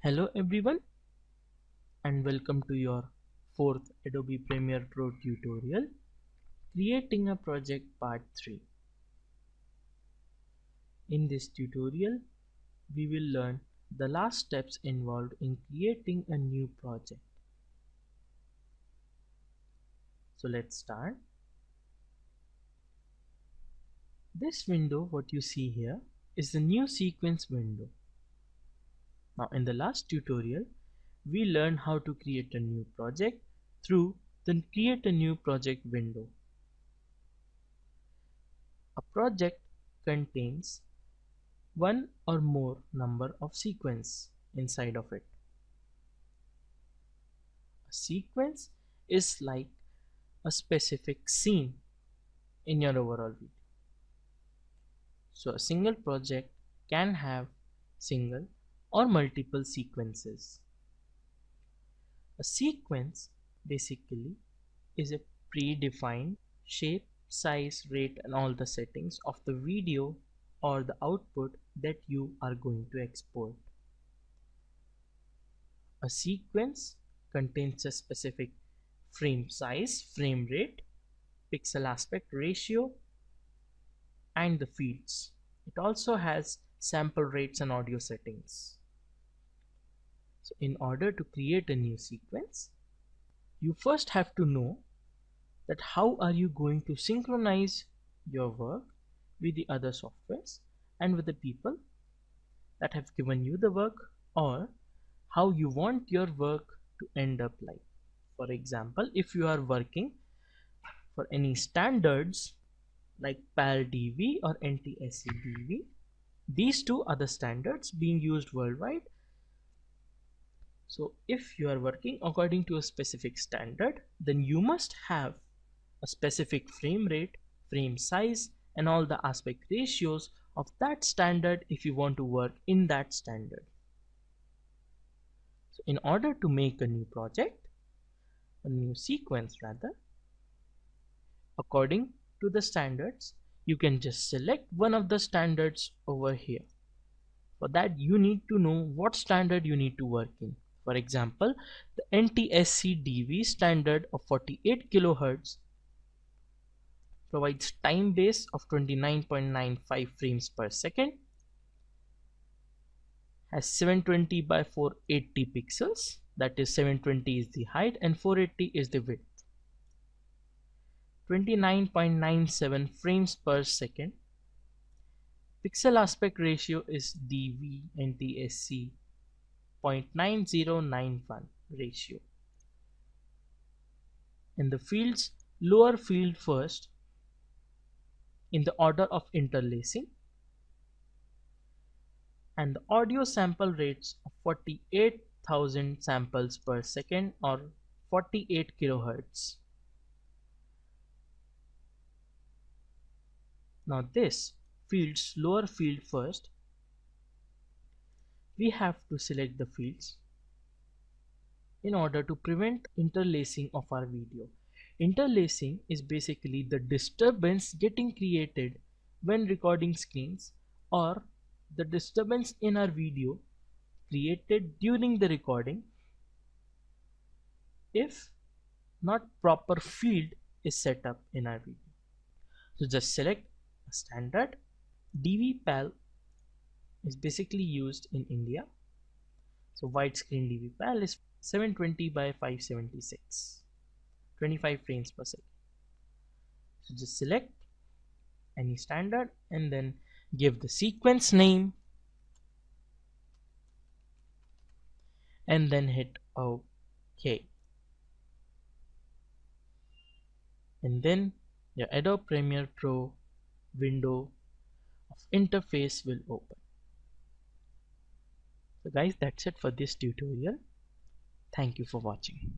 Hello everyone and welcome to your fourth Adobe Premiere Pro tutorial, Creating a Project Part 3. In this tutorial, we will learn the last steps involved in creating a new project. So let's start. This window, what you see here, is the new sequence window. Now in the last tutorial, we learned how to create a new project through the Create a New Project window. A project contains one or more number of sequence inside of it. A sequence is like a specific scene in your overall video. So a single project can have single or multiple sequences. A sequence basically is a predefined shape, size, rate and all the settings of the video or the output that you are going to export. A sequence contains a specific frame size, frame rate, pixel aspect ratio and the fields. It also has sample rates and audio settings. So in order to create a new sequence, you first have to know that how are you going to synchronize your work with the other softwares and with the people that have given you the work, or how you want your work to end up like. For example, if you are working for any standards like PAL-DV or NTSC-DV, these two are the standards being used worldwide. So if you are working according to a specific standard, then you must have a specific frame rate, frame size and all the aspect ratios of that standard if you want to work in that standard. So in order to make a new project, a new sequence rather, according to the standards, you can just select one of the standards over here. For that you need to know what standard you need to work in. For example, the NTSC-DV standard of 48 kHz provides time base of 29.95 frames per second, has 720 by 480 pixels, that is 720 is the height and 480 is the width. 29.97 frames per second. Pixel aspect ratio is DV NTSC 0.9091 ratio. In the fields, lower field first in the order of interlacing, and the audio sample rates of 48,000 samples per second or 48 kHz. Now this fields, lower field first, we have to select the fields in order to prevent interlacing of our video. Interlacing is basically the disturbance getting created when recording screens, or the disturbance in our video created during the recording if not proper field is set up in our video. So just select a standard. DV-PAL is basically used in India. So widescreen DV-PAL is 720 by 576, 25 frames per second. So just select any standard and then give the sequence name and then hit OK. And then your Adobe Premiere Pro window of interface will open. So guys, that's it for this tutorial. Thank you for watching.